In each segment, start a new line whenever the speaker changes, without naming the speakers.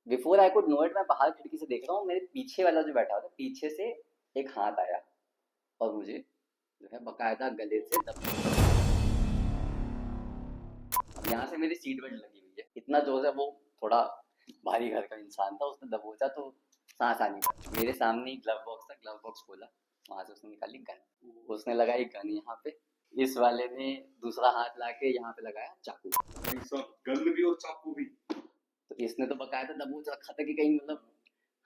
Before I could know it, मैं बाहर खिड़की से देख रहा हूँ, मेरे पीछे वाला जो बैठा हुआ था, पीछे से एक हाथ आया और मुझे जो है बकायदा गले से अब यहाँ से मेरी सीट बेल्ट लगी हुई है, इतना जोर है, वो थोड़ा भारी घर का इंसान था, उसने दबोचा तो सांस आनी पड़ी। मेरे सामने ही ग्लव बॉक्स था, ग्लव बॉक्स खोला, वहां से उसने निकाली गन, उसने लगाई गन यहाँ पे, इस वाले ने दूसरा हाथ लाके यहाँ पे लगाया चाकू।
गन भी और चाकू भी।
तो इसने तो बकायदा दबोच रखा था कि कहीं मतलब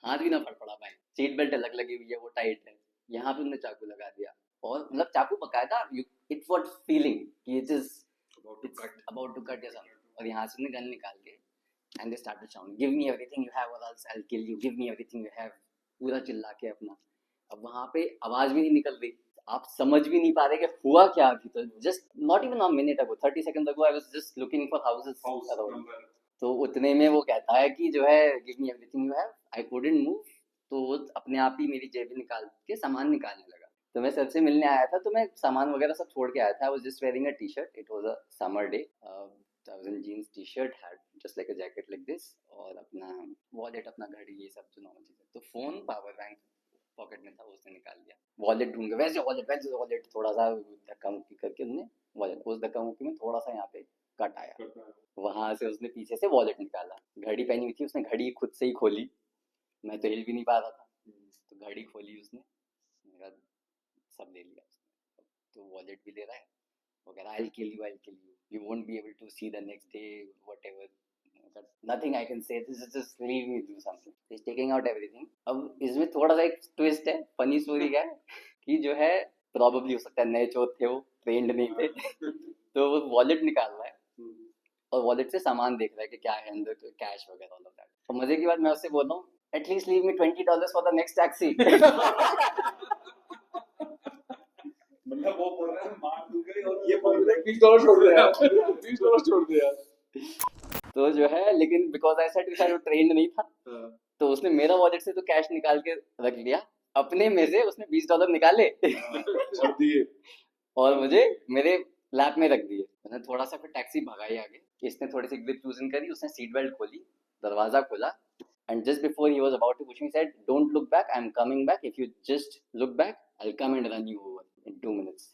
हाथ भी ना फट पड़ा भाई, सीट बेल्ट अलग लगी हुई है, वो टाइट है, यहाँ पे उन्होंने चाकू लगा दिया, और मतलब चाकू बकायदा इट वॉट फीलिंग कि it is about to cut या समथिंग, और यहाँ से उन्होंने गन निकाल के and they started shouting give me everything you have और else I will kill you, give me everything you have, पूरा चिल्ला के अपना। अब वहां पे आवाज भी नहीं निकल रही, आप समझ भी नहीं पा रहे कि हुआ क्या अभी, तो just not even a minute ago, 30 second ago I was just looking for houses around. तो उतने में वो कहता है कि जो है give me everything you have, I couldn't move, तो वो अपने आप ही मेरी जेब निकाल के सामान निकालने लगा। तो मैं सर से मिलने आया था, तो मैं सामान वगैरह सब छोड़ के आया था, I was just wearing a T shirt, it was a summer day, I was in jeans T shirt, had just like a jacket like this, और अपना वॉलेट, अपना घड़ी, ये सब जो नॉर्मल चीज़ है, तो फोन पावर बैंक पॉकेट में था, उसने निकाल लिया, वॉलेट ढूंढ के वैसे वॉलेट वैसे वॉलेट, थोड़ा सा धक्का मुक्की करके उन्होंने वॉलेट, उस धक्का मुक्की में थोड़ा सा यहाँ पे कट आया, वहां से उसने पीछे से वॉलेट निकाला, घड़ी पहनी हुई थी उसने, घड़ी खुद से ही खोली, मैं तो हिल भी नहीं पा रहा था, तो घड़ी खोली उसने, मेरा सब ले लिया उसने, तो वॉलेट भी ले रहा है, वो कह रहा I kill you, I kill you, you won't be able to see the next day, whatever, nothing I can say, this is just leave me do something, is taking out everything. अब इसमें थोड़ा सा एक twist है, funny story क्या है कि जो है प्रॉब्लली हो सकता है नए चोर थे, वो ट्रेंड नहीं थे तो वो वॉलेट निकाल रहा है और वॉलेट से सामान देख रहा है कि क्या है अंदर, तो कैश वगैरह ऑल ऑफ दैट। तो मजे की बात मैं उससे बोल रहा हूँ at least leave me $20 for the next taxi
मतलब वो बोल रहा है मार दूंगा, और ये बोल रहा है $20 छोड़ दे यार, $20 छोड़ दे यार।
तो जो है, लेकिन बिकॉज आई सेड शायद वो ट्रेंड नहीं था, तो उसने मेरा वॉलेट से तो कैश निकाल के रख लिया, अपने में से उसने $20 निकाले
और दिए,
और मुझे मेरे लैप में रख दिए। मैंने थोड़ा सा फिर टैक्सी भगाई आगे, इसने थोड़ी सी ग्रिप लूजन करी, उसने सीट बेल्ट खोली, दरवाजा खोला, and just before he was about to push me said don't look back, I am coming back, if you just look back I will come and run you over in 2 minutes,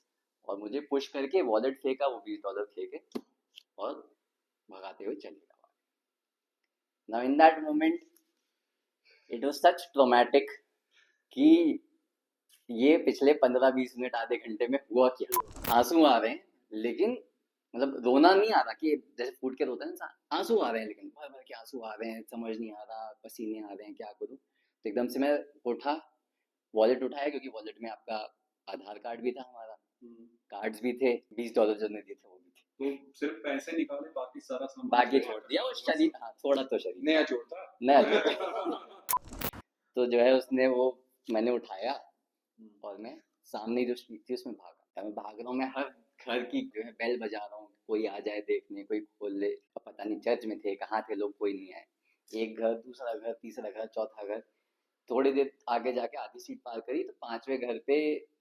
और मुझे push करके wallet फेंका, वो $20 फेंके और भगाते हुए चले गया। Now in that moment it was such traumatic कि ये पिछले 15-20 मिनट आधे घंटे में हुआ क्या, आंसू आ रहे हैं लेकिन मतलब रोना नहीं आ रहा कि जैसे फूट के रोता है इंसान, आंसू आ रहे हैं, लेकिन भर भर के आंसू आ रहे हैं, समझ नहीं आ रहा, पसीने आ रहे हैं, क्या करूँ। तो एकदम से मैं उठा, वॉलेट उठाया, क्योंकि वॉलेट में आपका आधार कार्ड भी था हमारा, कार्ड्स भी थे, $20 जो ने दिए थे वो भी थे,
तो सिर्फ पैसे निकाले, बाकी सारा सामान
बाकी छोड़ दिया, वो शरीर, हाँ थोड़ा तो शरीर
नया जोड़ता,
नया जोड़ तो जो है उसने वो मैंने उठाया और मैं सामने जो स्ट्रीट थी उसमें भागा, मैं भाग रहा हूँ, मैं हर घर की जो है बेल बजा रहा हूँ, कोई आ जाए देखने, कोई खोल ले, अब पता नहीं चर्च में थे, कहाँ थे लोग, कोई नहीं आए, एक घर, दूसरा घर, तीसरा घर, चौथा घर, थोड़ी देर आगे जाके आधी सीट पार करी तो पांचवे घर पे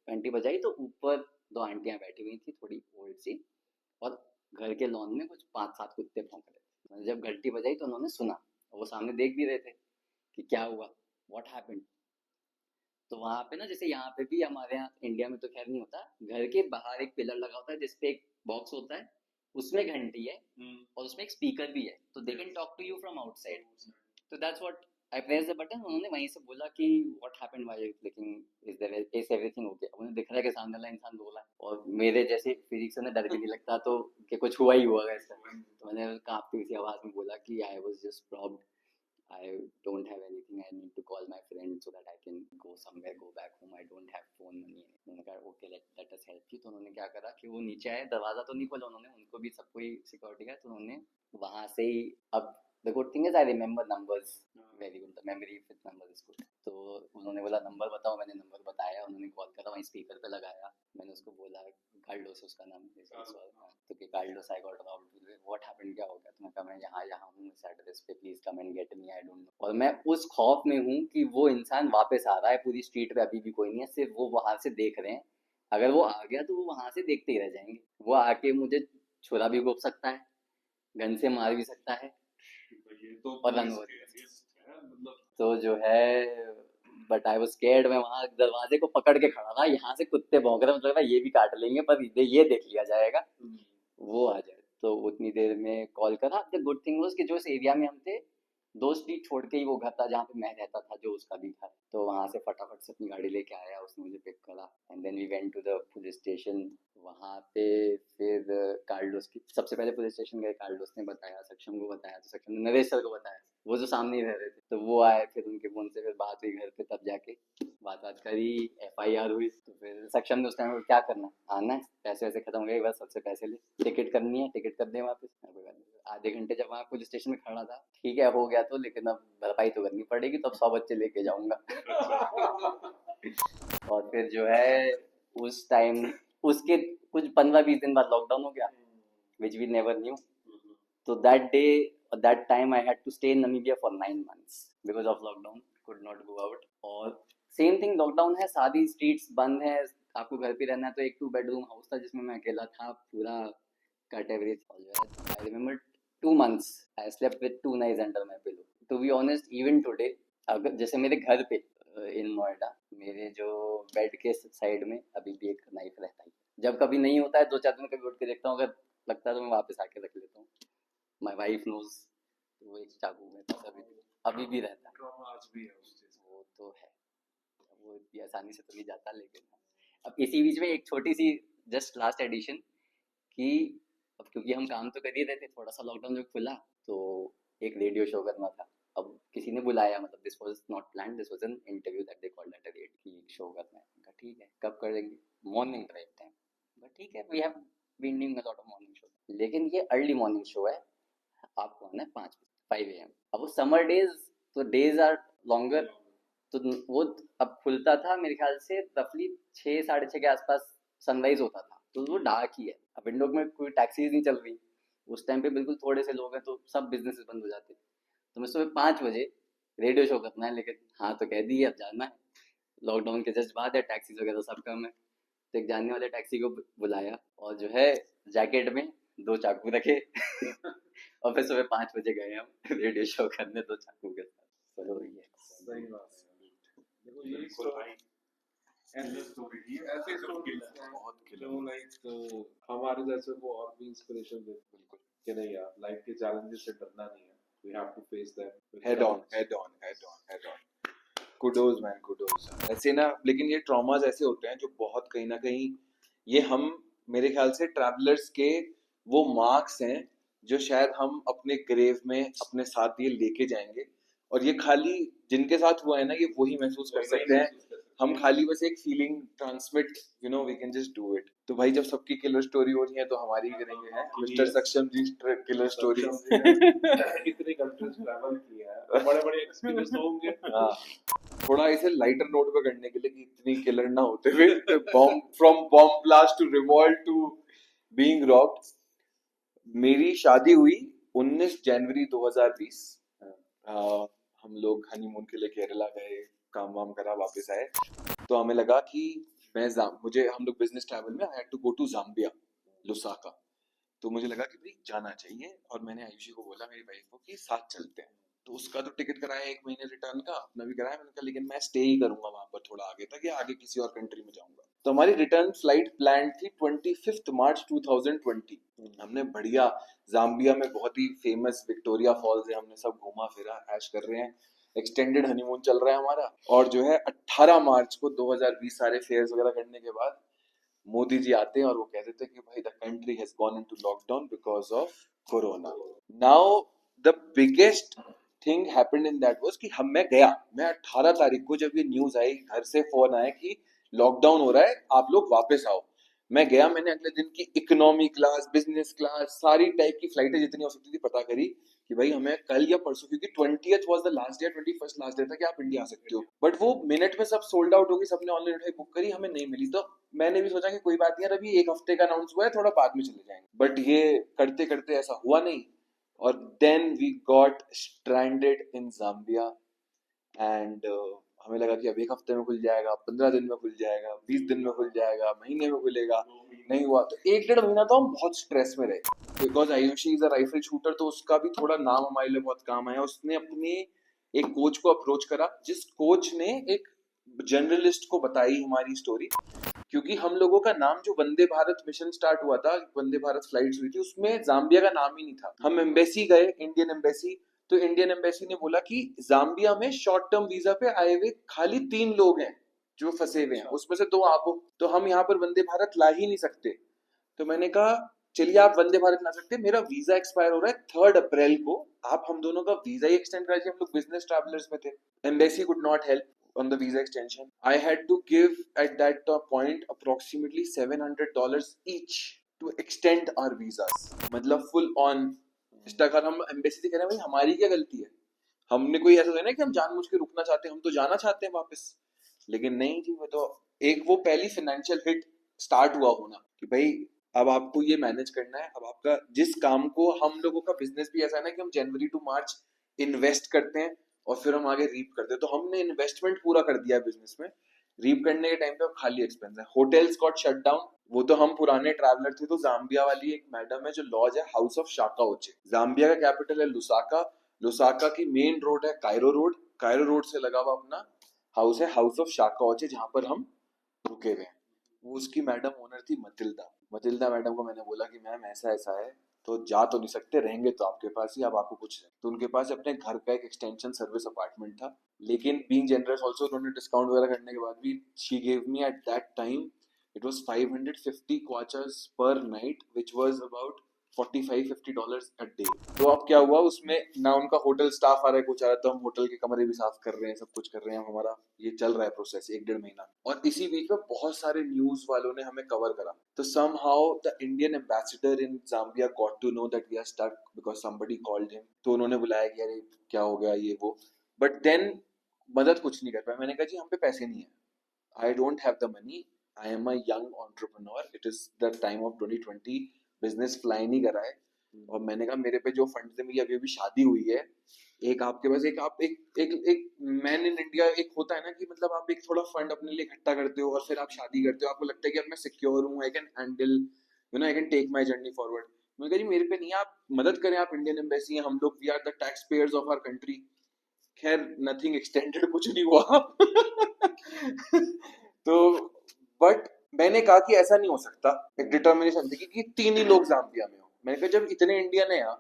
घंटी बजाई, तो ऊपर दो आंटियां बैठी हुई थी, थोड़ी ओल्ड सी, और घर के लॉन में कुछ 5-7 कुत्ते भौंक रहे थे। मैंने जब घंटी बजाई तो उन्होंने सुना, और वो सामने देख भी रहे थे कि क्या हुआ, व्हाट हैपेंड। तो वहां पे ना, जैसे यहाँ पे भी हमारे यहाँ इंडिया में तो खैर नहीं होता, घर के बाहर एक पिलर लगा होता है जिसपे एक बॉक्स होता है, उसमें घंटी है और उसमें एक स्पीकर भी है, तो they can talk to you from outside, तो that's what I press the button, उन्होंने वहीं से बोला कि what happened why you clicking, is everything okay. उन्हें दिख रहा है कि सामने वाला इंसान बोला है, और मेरे जैसे फिजिक्स से ना डर भी नहीं लगता, तो कि कुछ हुआ ही हुआ ऐसा, तो मैंने कांपती सी आवाज में बोला कि आई was just robbed, I don't have anything. I need to call my friend so that I can go somewhere, go back home. I don't have phone money. उन्होंने कहा okay let us help you, तो उन्होंने क्या करा कि वो नीचे आए, दरवाजा तो नहीं खोला उन्होंने, उनको भी सबको ही सिक्योरिटी का, तो उन्होंने वहां से ही, अब the good thing is I remember numbers very good, the memory with number is good, तो उन्होंने बोला नंबर बताओ, मैंने नंबर बताया, उन्होंने कॉल करा, वहीं स्पीकर पे लगाया, मैंने उसको बोला कार्लोस उसका नाम, तो कि Carlos I got robbed, what happened, क्या हो गया, तो मैं कहा मैं यहाँ यहाँ हूँ इस एड्रेस पे, please come and get me, I don't know, और मैं उस खौफ में हूँ कि वो इंसान वापस आ रहा है, पूरी स्ट्रीट पे अभी भी कोई नहीं है, सिर्फ वो वहां से देख रहे हैं, अगर वो आ गया तो वो वहां से देखते ही रह जाएंगे, वो आके मुझे छुरा भी घोप सकता है, गन से मार भी सकता है,
ये तो
और रन हो जाएगा। तो जो है बट आई वाज स्कैर्ड, मैं वहां दरवाजे को पकड़ के खड़ा था, यहाँ से कुत्ते भौंक रहे, मतलब ये भी काट लेंगे पर ये देख लिया जाएगा, वो आ जाए। तो उतनी देर में कॉल करा। द गुड थिंग वाज कि जो इस एरिया में हम थे, 2 स्ट्रीट छोड़ के ही वो घर था जहाँ पे मैं रहता था, जो उसका भी था। तो वहाँ से फटाफट से अपनी गाड़ी लेके आया, उसने मुझे पिक करा and then we went to the police station. वहाँ पे फिर कार्लोस की, सबसे पहले पुलिस स्टेशन गए, कार्लोस ने बताया, सक्षम को बताया, तो सक्षम ने नरेश सर को बताया, वो जो सामने ही रह रहे थे, तो वो आए, फिर उनके फोन से फिर बात हुई घर पे, तब जाके बात करी, एफआईआर हुई। तो फिर सक्षम ने उस टाइम क्या करना, आना है, पैसे वैसे खत्म हो गए, बस सबसे पैसे ले, टिकट करनी है, टिकट कर दे वापस। मैं कोई बात नहीं। आधे घंटे जब वहाँ पुलिस स्टेशन में खड़ा था, ठीक है हो गया तो, लेकिन अब भरपाई तो करनी पड़ेगी, तो अब 100 बच्चे लेके जाऊंगा। और फिर जो है उस टाइम, उसके कुछ 15-20 दिन बाद लॉकडाउन हो गया, विच वी नेवर न्यू। तो that time I had to stay in Namibia for 9 months because of lockdown, could not go out। और सेम थिंग लॉकडाउन है, सारी स्ट्रीट्स बंद है, आपको घर पे रहना है। तो एक 2 बेडरूम हाउस था जिसमें मैं अकेला था, पूरा cut average. I remember 2 months I slept with 2 knives under my pillow. To be honest even today, अगर जैसे मेरे घर पे इन नोएडा, मेरे जो बेड के साइड में अभी भी एक नाइफ रहता है। जब कभी नहीं होता है, 2-4 दिन कभी उठ के देखता हूँ, अगर लगता है तो मैं वापस आके रख लेता हूँ। माय वाइफ नोज, वो एक चाकू मेरे पास अभी भी रहता है।
ट्रॉमा आज भी है उस चीज का।
वो तो है, वो इतनी आसानी से तो नहीं जाता। लेकिन अब इसी बीच में एक छोटी सी जस्ट लास्ट एडिशन कि अब क्योंकि हम काम तो कर ही रहे थे, थोड़ा सा लॉकडाउन जब खुला तो एक रेडियो शो करना था। अब किसी ने बुलाया, मतलब this was not planned, this was an interview that they called at a radio की शो करना है। मैंने कहा ठीक है, कब करेंगे? Morning drive time. बट ठीक है, we have been doing a lot of morning show, लेकिन ये अर्ली मॉर्निंग शो है, आपको आना है 5 AM। अब वो समर डेज, तो डेज आर लॉन्गर, तो वो अब खुलता था मेरे ख्याल से रफली 6-6:30 के आसपास सनराइज होता था, तो वो डार्क ही है। अब विंडो में कोई टैक्सीज नहीं चल रही उस टाइम पे, बिल्कुल थोड़े से लोग हैं, तो सब बिजनेसेस बंद हो जाते। तो मैं सुबह 5 बजे रेडियो शो करना है, लेकिन हाँ तो कह दी अब जाना है, लॉकडाउन के जस्ट बाद है, टैक्सीज वगैरह सब कम है। तो एक जानने वाले टैक्सी को बुलाया, और जो है जैकेट में 2 चाकू रखे और फिर सुबह 5 बजे गए हम रेडियो शो करने 2 चाकू के साथ। तो ये
सही बात है। देखो यही स्टोरी, ऐसी स्टोरी, ऐसी स्टोरी बहुत जो लाइक हमारे जैसे को और भी इंस्पिरेशन देते हैं कि नहीं यार, लाइफ के चैलेंजेस से डरना नहीं है, we have to face them
head on head on head on head on. Kudos man, kudos. ऐसे ना, लेकिन ये ट्रॉमास ऐसे होते हैं जो बहुत कहीं ना कहीं, ये हम, मेरे ख्याल से ट्रैवलर्स के वो मार्क्स हैं जो शायद हम अपने ग्रेव में अपने साथ ये लेके जाएंगे, और ये खाली जिनके साथ हुआ है ना, ये वही महसूस कर सकते हैं। हम खाली बस एक feeling transmit, you know, we can just do it. तो भाई जब सबकी किलर स्टोरी हो रही है तो हमारी ही करेंगे, हैं मिस्टर सक्षम जी किलर स्टोरी।
कितनी कंट्रीज ट्रैवल किया है, बड़े-बड़े एक्सपीरियंस होंगे।
हाँ, थोड़ा इसे लाइटर नोट पे करने के लिए कि इतनी किलर ना होते हुए, bomb, from bomb blast to revolt to being robbed. मेरी शादी हुई 19 जनवरी 2020। हम लोग हनीमून के लिए केरला गए, काम वाम करा, वापस आए, तो हमें लगा कि मुझे, हम लोग बिजनेस ट्रैवल में, I had to go to Zambia, Lusaka. तो मुझे लगा कि भाई जाना चाहिए, और मैंने आयुषी को बोला, मेरी वाइफ को, कि साथ चलते हैं। तो उसका तो टिकट कराया 1 महीने रिटर्न का, अपना भी कराया। मैंने कहा लेकिन मैं स्टे ही करूंगा वहां पर थोड़ा आगे तक, या आगे किसी और कंट्री में जाऊंगा। तो हमारी रिटर्न फ्लाइट प्लान थी 25 मार्च 2020। हमने बढ़िया, जाम्बिया में बहुत ही फेमस विक्टोरिया फॉल्स है, हमने सब घूमा फिरा, ऐश कर रहे हैं, एक्सटेंडेड हनीमून चल रहा है हमारा। और जो है 18 मार्च को 2020 सारे फेयर्स वगैरह करने के बाद मोदी जी आते हैं और वो कह देते हैं कि भाई the country has gone into lockdown because of corona. Now the biggest thing happened in that was कि मैं 18 तारीख को, जब ये न्यूज आई, घर से फोन आया कि लॉकडाउन हो रहा है, आप लोग वापस आओ। मैं गया, मैंने अगले दिन की इकोनॉमी क्लास, बिजनेस क्लास, सारी टाइप की फ्लाइटें जितनी हो सकती थी पता करी कि भाई हमें कल या परसों, क्योंकि 20th was the last day, 21st last day था कि आप इंडिया आ सकते हो। बट वो मिनट में सब सोल्ड आउट हो गई, सबने ऑनलाइन उठाई, बुक करी, हमें नहीं मिली। तो मैंने भी सोचा कि कोई बात नहीं यार, अभी 1 हफ्ते का अनाउंस हुआ है, थोड़ा बाद में चले जाएंगे। बट ये करते करते ऐसा हुआ नहीं, और then we got stranded in Zambia. And हमें लगा कि अब 1 हफ्ते में खुल जाएगा, 15 दिन में खुल जाएगा, 20 दिन में खुल जाएगा, महीने में खुलेगा। नहीं हुआ। तो 1-1.5 महीना तो हम बहुत स्ट्रेस में रहे, because Ayushi is a rifle shooter, तो उसका भी थोड़ा नाम हमारे लिए बहुत काम आया। उसने अपनी एक कोच को अप्रोच करा, जिस कोच ने एक जर्नलिस्ट को बताई हमारी स्टोरी, क्योंकि हम लोगों का नाम जो वंदे भारत मिशन स्टार्ट हुआ था, वंदे भारत फ्लाइट्स हुई थी, उसमें जाम्बिया का नाम ही नहीं था। हम एम्बेसी गए, इंडियन एम्बेसी, तो इंडियन एम्बेसी ने बोला कि जाम्बिया में शॉर्ट टर्म वीजा पे आए हुए खाली 3 लोग हैं जो फंसे हुए हैं, उसमें से 2 आप हो, तो हम यहाँ पर वंदे भारत ला ही नहीं सकते। तो मैंने कहा चलिए आप वंदे भारत ला सकते हैं, मेरा वीजा एक्सपायर हो रहा है 3 अप्रैल को, आप हम दोनों का वीजा ही एक्सटेंड कर दीजिए, हम लोग बिजनेस ट्रैवलर्स में थे। Embassy could not help on the visa extension. I had to give at that point approximately $700 each to extend our visas. मतलब full on स्टकर। हम एम्बेसी से कह रहे हैं भाई हमारी क्या गलती है, हमने कोई ऐसा नहीं कि हम जानबूझ के रुकना चाहते हैं, हम तो जाना चाहते हैं वापस, लेकिन नहीं जी। वो तो एक वो पहली फाइनेंशियल हिट स्टार्ट हुआ होना कि भाई अब आपको ये मैनेज करना है। अब आपका जिस काम को, हम लोगों का बिजनेस भी ऐसा है ना कि हम जनवरी टू मार्च इन्वेस्ट करते हैं और फिर हम आगे रीप करते हैं, तो हमने इन्वेस्टमेंट पूरा कर दिया बिजनेस में, रीप करने के टाइम पे अब खाली एक्सपेंस है। होटल्स गॉट शट डाउन, वो तो हम पुराने ट्रैवलर थे, तो जाम्बिया वाली एक मैडम है जो लॉज है हाउस ऑफ शाका ओचे, जाम्बिया का कैपिटल है लुसाका, लुसाका की मेन रोड है कायरो रोड, कायरो रोड से लगा हुआ अपना हाउस है हाउस ऑफ शाका ओचे, जहां पर हम रुके हुए हैं। वो उसकी मैडम ओनर थी मतिल्दा। मतिल्दा मैडम को मैंने बोला कि मैम ऐसा ऐसा है, तो जा तो नहीं सकते, रहेंगे तो आपके पास ही, अब आपको कुछ है। तो उनके पास अपने घर का एक एक्सटेंशन सर्विस अपार्टमेंट था, लेकिन बीइंग जनरस आल्सो उन्होंने डिस्काउंट वगैरह करने के बाद भी she gave me at that time it was 550 क्वाचर्स पर night which was about $45-50 a day. तो अब क्या हुआ, उसमें ना उनका होटल स्टाफ आ रहा है कुछ आ रहा है, तो हम होटल के कमरे भी साफ कर रहे हैं, सब कुछ कर रहे हैं, हमारा ये चल रहा है प्रोसेस 1-1.5 महीना। और इसी बीच में बहुत सारे न्यूज वालों ने हमें कवर करा, तो somehow the Indian ambassador in Zambia got to know that we are stuck because somebody called him, तो उन्होंने बुलाया कि अरे क्या हो गया ये वो, बट देन मदद कुछ नहीं कर पाया। मैंने कहा जी हम पे पैसे नहीं है, I don't have the money, I am a young entrepreneur, it is the time of 2020, business fly नहीं कर रहा है। और मैंने कहा मेरे पे जो फंड थे, मेरी अभी अभी शादी हुई है, एक आपके पास एक आप एक मैन इन इंडिया एक होता है ना कि मतलब आप एक थोड़ा फंड अपने लिए इकट्ठा करते हो और फिर आप शादी करते हो, आपको लगता है कि अब मैं सिक्योर हूँ, I can handle I can take my journey forward. मैंने कहा जी मेरे पे नहीं, आप मदद करें, आप इंडियन एम्बेसी हैं, हम लोग we are the tax payers of our country. खैर नथिंग एक्सटेंडेड, कुछ नहीं हुआ। तो बट मैंने कहा कि ऐसा नहीं हो सकता, एक डिटर्मिनेशन थी कि 3 ही लोग जाम्बिया में हो। मैंने कहा जब इतने इंडियन है यहाँ,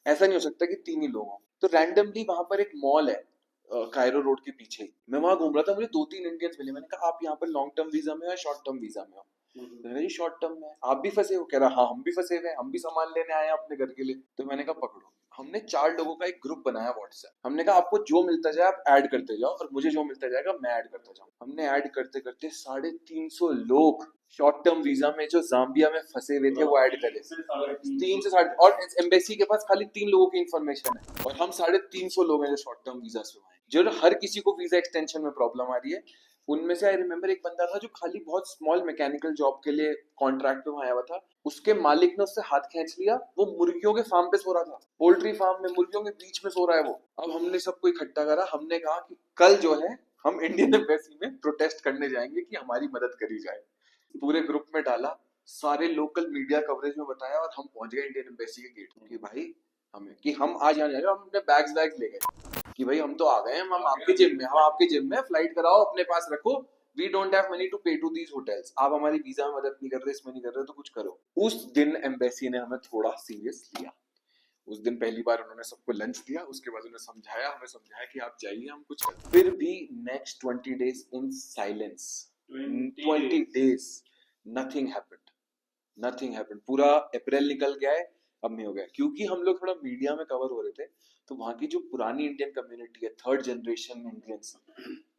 ऐसा नहीं हो सकता कि 3 ही लोग हो। तो रैंडमली वहां पर एक मॉल है कायरो रोड के पीछे ही, मैं वहां घूम रहा था, मुझे 2-3 इंडियंस मिले। मैंने कहा आप यहाँ पर लॉन्ग टर्म वीजा में हो या शॉर्ट टर्म वीजा में हो? मैंने कहा जी शॉर्ट टर्म में। आप भी फंसे हो? कह रहा हाँ हम भी फंसे हुए हैं, हम भी सामान लेने आए हैं अपने घर के लिए। तो मैंने कहा पकड़ो, हमने 4 लोगों का एक ग्रुप बनाया व्हाट्सएप, हमने कहा आपको जो मिलता जाए आप ऐड करते जाओ और मुझे जो मिलता जाएगा मैं ऐड करता जाऊँ। हमने ऐड करते करते 350 लोग शॉर्ट टर्म वीजा में जो जाम्बिया में फंसे हुए थे वो ऐड करे। 3 से 3.5, और एम्बेसी के पास खाली 3 लोगों की इन्फॉर्मेशन है और हम 350 लोग हैं जो शॉर्ट टर्म वीजा से आए, जो हर किसी को वीजा एक्सटेंशन में प्रॉब्लम आ रही है। उनमें से आई रिमेम्बर एक बंदा था जो खाली बहुत स्मॉल मैकेनिकल जॉब के लिए कॉन्ट्रैक्ट पे आया हुआ था, उसके मालिक ने उससे हाथ खींच लिया, वो मुर्गियों के फार्म पे सो रहा था, पोल्ट्री फार्म में मुर्गियों के बीच में सो रहा है वो। अब हमने सबको इकट्ठा करा, हमने कहा कि कल जो है हम इंडियन एम्बेसी में प्रोटेस्ट करने जाएंगे कि हमारी मदद करी जाए। पूरे ग्रुप में डाला, सारे लोकल मीडिया कवरेज में बताया और हम पहुंच गए इंडियन एम्बेसी के गेट कि भाई हमें कि हम आज यहाँ जा रहे हैं। हम अपने बैग्स ले गए कि भाई हम तो आ गए हैं, हम आपके जिम में फ्लाइट कराओ, अपने पास रखो, we don't have money to pay to these hotels, आप हमारी वीजा में मदद नहीं कर रहे, इसमें नहीं कर रहे, तो कुछ करो। उस दिन एम्बेसी ने हमें थोड़ा सीरियस लिया। उस दिन पहली बार उन्होंने सबको लंच दिया, उसके बाद उन्होंने हमें समझाया कि आप जाइए हम कुछ कर। फिर भी next 20 days in silence, 20 days nothing happened. पूरा अप्रैल निकल गया है, अब नहीं हो गया, क्योंकि हम लोग थोड़ा मीडिया में कवर हो रहे थे। तो वहाँ की जो पुरानी इंडियन कम्युनिटी है, 3rd जनरेशन इंडियंस,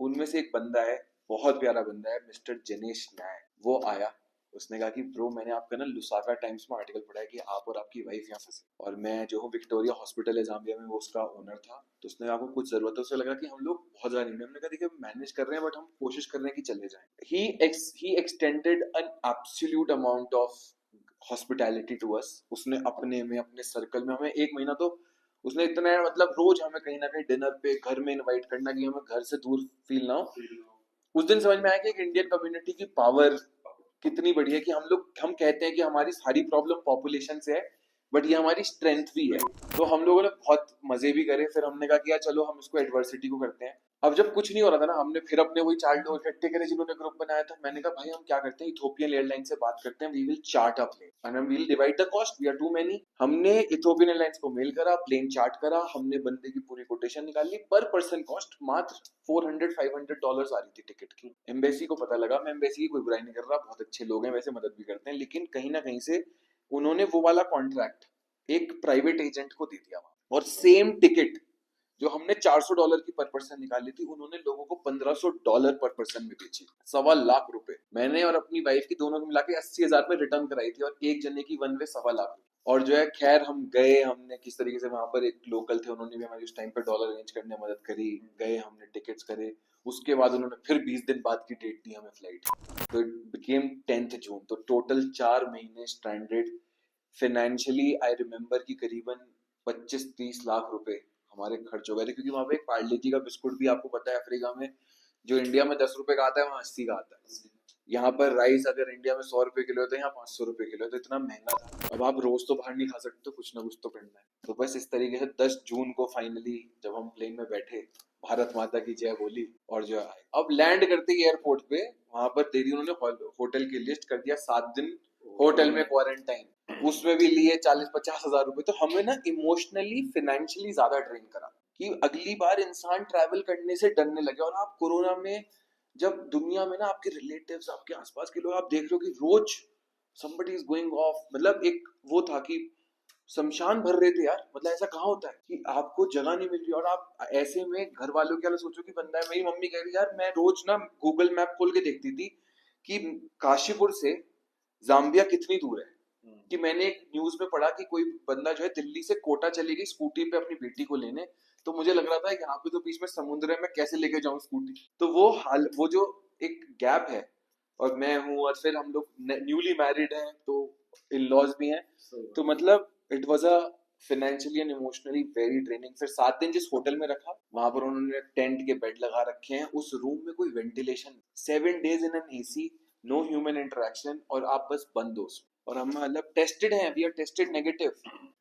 उनमें से एक बंदा है, बहुत प्यारा बंदा है, मिस्टर जनेश नायक, वो आया। उसने कहा कि ब्रो मैंने आपका ना लुसाका टाइम्स में आर्टिकल पढ़ा है कि आप और आपकी वाइफ यहाँ फंसे, और मैं जो हूँ विक्टोरिया हॉस्पिटल है जाम्बिया में, वो उसका ओनर था। तो उसने कहा आपको कुछ जरूरत है? उसे लगा कि हम लोग बहुत ज्यादा नहीं, हमने कहा देखिए मैनेज कर रहे हैं बट हम कोशिश कर रहे हैं कि चले जाएं। He extended an absolute amount of hospitality to us. उसने अपने में अपने सर्कल में हमें 1 महीना तो उसने इतना मतलब रोज हमें कहीं ना कहीं डिनर पे घर में इनवाइट करना कि हमें घर से दूर फील ना हो। उस दिन समझ में आया कि एक इंडियन कम्युनिटी की पावर कितनी बड़ी है कि हम कहते हैं कि हमारी सारी प्रॉब्लम पॉपुलेशन से है, बट ये हमारी स्ट्रेंथ भी है। तो हम लोगों ने बहुत मजे भी करे, फिर हमने कहा कि यार चलो हम इसको एडवर्सिटी को करते हैं। अब जब कुछ नहीं हो रहा था ना, हमने फिर अपने वही 4 लोग इकट्ठे करे जिन्होंने ग्रुप बनाया था। मैंने कहा भाई हम क्या करते हैं, इथोपियन एयरलाइन से बात करते हैं, we will chart a plane and we will divide the cost, we are too many. हमने इथोपियन एयरलाइंस को मेल करा, प्लेन चार्ट करा, हमने बंदे की पूरी कोटेशन निकाली, पर पर्सन कॉस्ट मात्र $400-500 आ रही थी टिकट की। एम्बेसी को पता लगा, मैं एम्बेसी की कोई बुराई नहीं कर रहा, बहुत अच्छे लोग हैं, वैसे मदद भी करते हैं, लेकिन कहीं ना कहीं से उन्होंने वो वाला कॉन्ट्रैक्ट एक प्राइवेट एजेंट को दे दिया और सेम टिकट जो हमने $400 की पर पर्सन निकाली थी, उन्होंने लोगों को $1500 पर पर्सन में बेची। ₹1.25 लाख। मैंने और अपनी वाइफ की दोनों को मिला के 80,000 में रिटर्न कराई थी, और एक जने की वन वे ₹1.25 लाख। और जो है खैर हम गए, हमने किस तरीके से, वहां पर एक लोकल थे, उन्होंने भी हमारी उस टाइम पे डॉलर अरेंज करने में मदद करी, गए हमने टिकट्स करे। उसके बाद उन्होंने फिर 20 दिन बाद की डेट दी हमें फ्लाइट, तो इट बिकेम 10th जून। तो टोटल 4 महीने स्ट्रैंडेड। फाइनेंशियली आई रिमेम्बर कि करीबन 25-30 लाख रुपए हमारे खर्च हो गए थे, क्योंकि वहां पे एक पार्ले जी का बिस्कुट भी, आपको पता है अफ्रीका में जो इंडिया में 10 रुपए का आता है वहाँ 80 का आता है। यहाँ पर राइस अगर इंडिया में 100 रुपए किलो है तो यहाँ 500 रुपए किलो है, तो इतना महंगा था। अब आप रोज तो बाहर नहीं खा सकते, तो कुछ ना कुछ तो करना है। तो बस इस तरीके से 10 जून को फाइनली जब हम प्लेन में बैठे, भारत माता की जय बोली और जो आए। अब लैंड करते ही एयरपोर्ट पे वहां पर दे दी उन्होंने होटल की लिस्ट, कर दिया 7 दिन होटल में क्वारंटाइन, उसमें भी लिए 40-50 हजार रुपए। तो हमें ना इमोशनली फाइनेंशियली ज्यादा ड्रेन करा कि अगली बार इंसान ट्रैवल करने से डरने लगे। और आप कोरोना में जब दुनिया में ना आपके रिलेटिव्स, आपके आसपास के लोग, आप देख रहे हो कि रोज somebody is going off, मतलब एक वो था कि शमशान भर रहे थे यार। मतलब ऐसा कहाँ होता है कि आपको जगह नहीं मिल रही, और आप ऐसे में घर वालों के लिए सोचो कि बंदा है। मेरी मम्मी कह रही यार, मैं रोज ना गूगल मैप खोल के देखती थी कि काशीपुर से जाम्बिया कितनी दूर है। कि मैंने एक न्यूज में पढ़ा कि कोई बंदा जो है दिल्ली से कोटा चली गई स्कूटी पे अपनी बेटी को लेने, तो मुझे लग रहा था यहाँ पे तो बीच में समुद्र है, मैं कैसे लेके जाऊं स्कूटी। तो वो जो एक गैप है, और मैं हूँ, और फिर हम लोग न्यूली मैरिड हैं, तो इन लॉज भी हैं, तो मतलब it was a financially and emotionally very draining. फिर 7 दिन जिस होटल में रखा, वहां पर उन्होंने टेंट के बेड लगा रखे हैं, उस रूम में कोई ventilation, 7 days in an AC, no human interaction, और आप बस बंद हो। और हम मतलब टेस्टेड हैं, we are tested negative,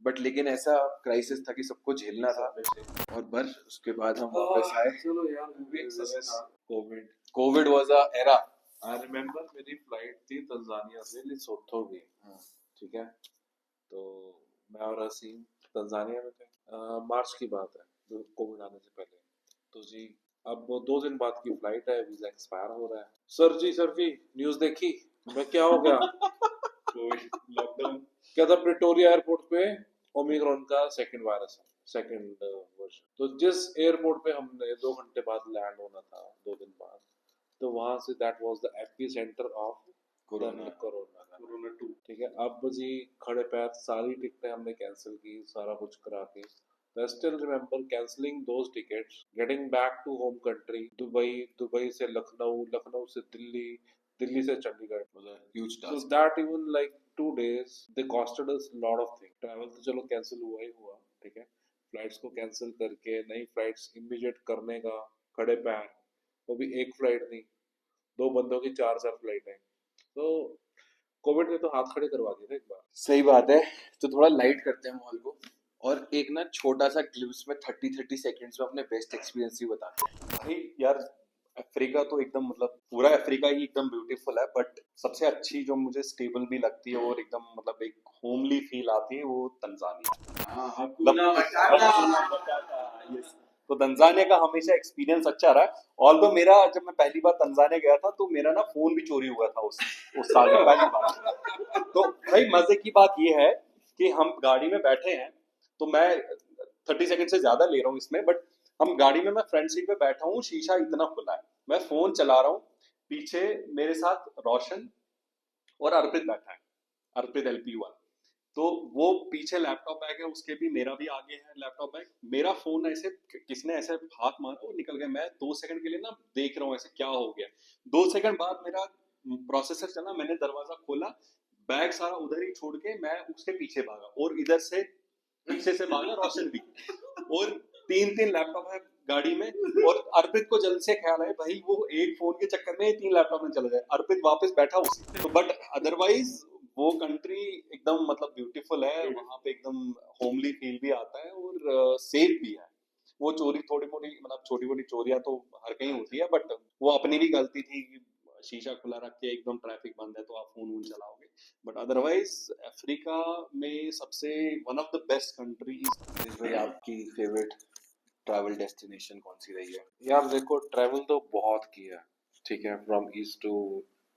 but लेकिन ऐसा क्राइसिस था कि सबको झेलना था। और बस उसके बाद हम वापस आए।
चलो यार, वो भी एक समय था।
Covid was a era.
I remember मेरी फ्लाइट थी तंजानिया से लेसोथो की, ठीक है। तो मैं और असीम तंजानिया में थे, मार्च की बात है, तो कोविड आने से पहले। तो जी अब 2 दिन बाद की फ्लाइट है, वीजा एक्सपायर हो रहा है। सर जी न्यूज देखी? मैं क्या हो गया? लॉकडाउन क्या था? प्रिटोरिया एयरपोर्ट पे ओमिक्रॉन का सेकंड वायरस है, सेकंड वर्जन। तो जिस एयरपोर्ट पे हमने 2 घंटे बाद लैंड होना था, 2 दिन बाद, तो वहां say that was the AP centre of corona 2, ठीक है। अब जी खड़े पैर सारी टिकटें हमने कैंसिल की, सारा कुछ करा के। I still remember canceling those tickets, getting back to home country, Dubai से लखनऊ, लखनऊ से दिल्ली, दिल्ली से Chandigarh,
huge
so
task।
that even like 2 days they costed us lot of things। travel तो चलो कैंसिल हुआ ही हुआ, ठीक है। फ्लाइट्स को कैंसिल करके नई फ्लाइट्स इमीडिएट करने का, खड़े पैर, वो भी एक फ्लाइट नहीं, 2 बंदों की 4 फ्लाइटें। तो कोविड ने तो हाथ खड़े करवा दिए थे एक बार।
सही बात है। तो थोड़ा लाइट करते हैं माहौल को, और एक ना छोटा सा क्लिप्स में 30 सेकंड्स में अपने बेस्ट एक्सपीरियंस ही बताते हैं।
भाई यार, अफ्रीका तो एकदम मतलब पूरा अफ्रीका ही एकदम ब्यूटीफुल है, बट सबसे अच्छी जो मुझे स्टेबल भी लगती है और एकदम मतलब एक होमली फील आती है, वो तंजानिया। Yes। तो तंजानिया का हमेशा एक्सपीरियंस अच्छा रहा है। ऑल्दो मेरा जब मैं पहली बार तंजानिया गया था तो मेरा ना फोन भी चोरी हुआ था उस साल में पहली बार। तो भाई मजे की बात ये है कि हम गाड़ी में बैठे हैं, तो मैं 30 सेकंड से ज्यादा ले रहा हूँ इसमें, बट हम गाड़ी में, मैं फ्रंट सीट पे बैठा हूँ, शीशा इतना खुला है, मैं फोन चला रहा हूँ, पीछे मेरे साथ रोशन और अर्पित बैठा है, अर्पित LP1। तो वो पीछे लैपटॉप बैग है उसके भी, मेरा भी आगे है लैपटॉप बैग। मेरा फोन ऐसे किसने ऐसे हाथ मारा और निकल गया। मैं 2 सेकंड के लिए ना देख रहा हूँ ऐसे क्या हो गया। 2 सेकंड बाद मेरा प्रोसेसर चला, मैंने दरवाजा खोला, बैग सारा उधर ही छोड़ के मैं उसके पीछे भागा, और इधर से पीछे से भागा रोशन भी, और 3 लैपटॉप है गाड़ी में। और अर्पित को जल्द से ख्याल है भाई वो एक फोन के चक्कर में 3 लैपटॉप में चला जाए, अर्पित वापस बैठा उसी। तो बट अदरवाइज वो कंट्री एकदम मतलब ब्यूटीफुल है, वहाँ पे एकदम होमली फील भी आता है और सेफ भी है। वो चोरी थोड़ी मोटी मतलब छोटी मोटी चोरियां तो हर कहीं होती है, बट वो अपनी भी गलती थी कि शीशा खुला रख के एकदम ट्रैफिक बंद है तो आप फोन वोन चलाओगे, बट अदरवाइज अफ्रीका में सबसे one of the best countries.
भाई आपकी फेवरेट ट्रैवल डेस्टिनेशन कौन सी रही है?
यार देखो ट्रैवल तो बहुत किया है, ठीक है, from east to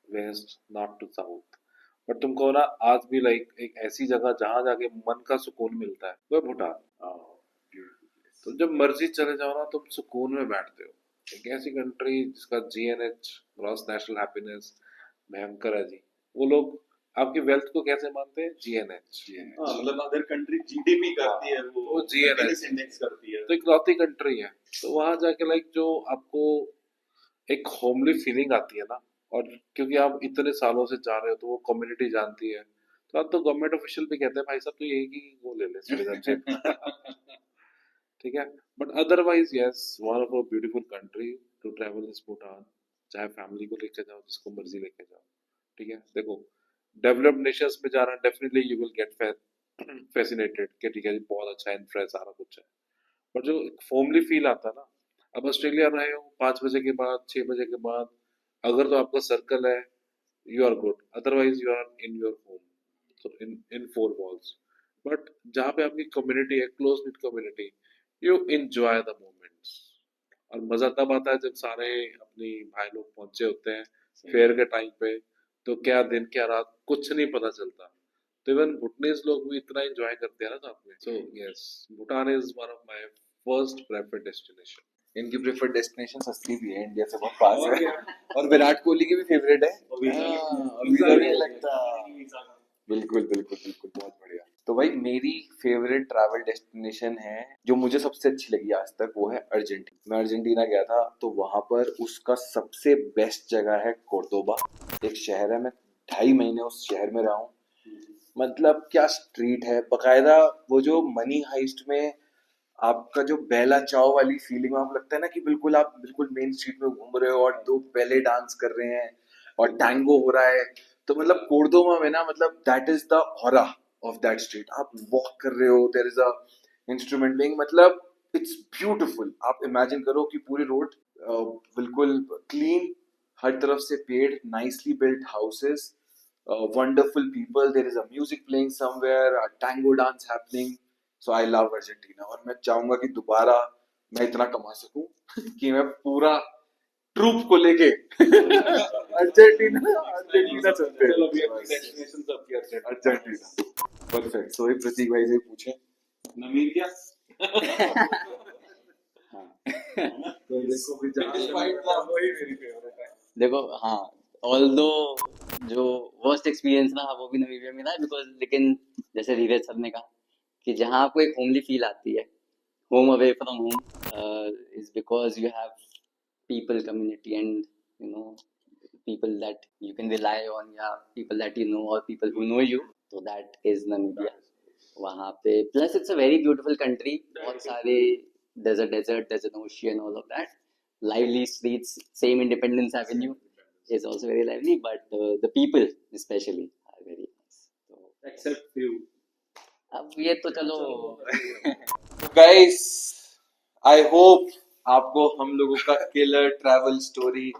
west, north to south, but तुमको ना आज भी लाइक एक ऐसी जगह जहाँ जाके मन का सुकून मिलता है, वो है भूटान। तो जब मर्जी चले जाओ ना तुम सुकून में बैठते हो। एक ऐसी कंट्री जिसका GNH ग्रॉस नेशनल हैप्पीनेस भयंकर है जी। वो लोग आपकी वेल्थ को कैसे मानते हैं? GNH।
मतलब अदर कंट्री जीडीपी करती है,
वो
वो
GNH
happiness इंडेक्स करती है।
तो इकलौती कंट्री है, तो वहां जाके लाइक जो आपको एक होमली फीलिंग आती है ना, और क्योंकि आप इतने सालों से जा रहे हो तो वो कम्युनिटी जानती है, तो अब तो गवर्नमेंट ऑफिशियल भी कहते हैं भाई साहब तो यही की वो ले ले सिटीजनशिप। ठीक है, but otherwise yes, one of a beautiful country to travel is Bhutan. चाहे फैमिली को लेके जाओ, जिसको मर्जी लेके जाओ, ठीक है। देखो डेवलप्ड नेशंस में जाना definitely you will get fascinated कि ठीक है जी बहुत अच्छा है, इंफ्रा सारा कुछ है, पर जो होमली फील आता है ना, अब ऑस्ट्रेलिया रहे हो 5 बजे के बाद 6 बजे के बाद अगर तो आपका सर्कल है, you are good, otherwise you are in your home, so in four walls. But जहाँ पे आपकी कम्युनिटी है, close knit community, you enjoy the moments. और मजा तब आता है जब सारे अपनी भाई लोग पहुंचे होते हैं फेयर के टाइम पे, तो क्या दिन क्या रात कुछ नहीं पता चलता। तो इवन भूटानीज लोग भी इतना एंजॉय करते हैं ना साथ में। So yes, Bhutan is one of my first preferred destination.
इनकी प्रेफर्ड डेस्टिनेशन सस्ती भी है, इंडिया से बहुत पास है, और विराट कोहली की भी फेवरेट है। और वीजा भी नहीं लगता। बिल्कुल बिल्कुल बिल्कुल, बहुत बढ़िया। तो भाई मेरी फेवरेट ट्रैवल डेस्टिनेशन है जो मुझे सबसे अच्छी लगी आज तक, वो है अर्जेंटीना। मैं अर्जेंटीना गया था, तो वहां पर उसका सबसे बेस्ट जगह है कोर्डोबा। एक शहर है, मैं 2.5 महीने उस शहर में रहा हूँ। मतलब क्या स्ट्रीट है, बकायदा वो जो मनी हाइस्ट में आपका जो बेला चाव वाली फीलिंग, आपको लगता है ना कि बिल्कुल आप बिल्कुल मेन स्ट्रीट में घूम रहे हो और दो बेले डांस कर रहे हैं और टैंगो हो रहा है। तो मतलब कोर्डोबा में ना, मतलब that is the aura of that street. आप वॉक कर रहे हो, there is a instrument playing, मतलब इट्स ब्यूटीफुल। आप इमेजिन करो कि पूरी रोड बिल्कुल क्लीन, हर तरफ से पेड़, nicely built houses, wonderful people, there is a music playing somewhere, a tango dance happening. So I love Argentina, और मैं चाहूंगा कि दोबारा मैं इतना कमा सकूं कि मैं पूरा ट्रूप को लेके अर्जेंटीना चलते हैं।
डेस्टिनेशन सबकी
अर्जेंटीना परफेक्ट। सो एक प्रतीक भाई से पूछे
नमीबिया।
तो देखो भी
वही मेरी फेवरेट है।
देखो हाँ, ऑल्दो जो वर्स्ट एक्सपीरियंस रहा वो भी नमीबिया में रहा, बिकॉज लेकिन जैसे धीरज सर ने कहा कि जहाँ आपको एक होमली फील आती है, home away from home, is because you have people community and you know people that you can rely on, या people that you know or people who know you, so that is Namibia. वहाँ पे plus it's a very beautiful country, बहुत सारे desert, there's an ocean, all of that, lively streets, same Independence Avenue is also very lively, but the people especially are very nice. So
Except few.
अब ये तो चलो
guys, I hope आपको हम लोगों का killer travel story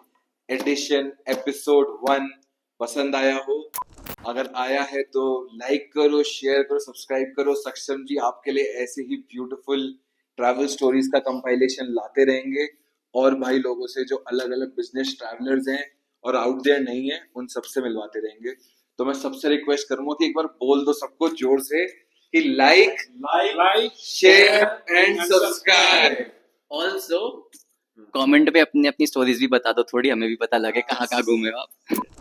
edition episode 1 पसंद आया हो। अगर आया है तो लाइक करो, शेयर करो, सब्सक्राइब करो। सक्षम जी आपके लिए ऐसे ही ब्यूटीफुल ट्रैवल स्टोरीज का कंपाइलेशन लाते रहेंगे, और भाई लोगों से जो अलग अलग बिजनेस ट्रैवलर्स हैं और आउट देयर नहीं है, उन सबसे मिलवाते रहेंगे। तो मैं सबसे रिक्वेस्ट करूंगा कि एक बार बोल दो सबको जोर से कि like, share and subscribe.
Also comment पे अपनी अपनी स्टोरीज भी बता दो, थोड़ी हमें भी पता लगे कहाँ कहाँ घूमे हो आप।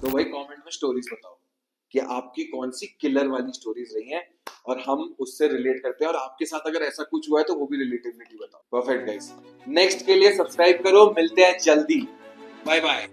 तो भाई कमेंट में स्टोरीज बताओ कि आपकी कौन सी किलर वाली स्टोरीज रही हैं, और हम उससे रिलेट करते हैं, और आपके साथ अगर ऐसा कुछ हुआ है तो वो भी रिलेटेबिलिटी बताओ। परफेक्ट गाइस, नेक्स्ट के लिए सब्सक्राइब करो, मिलते हैं जल्दी, बाय बाय।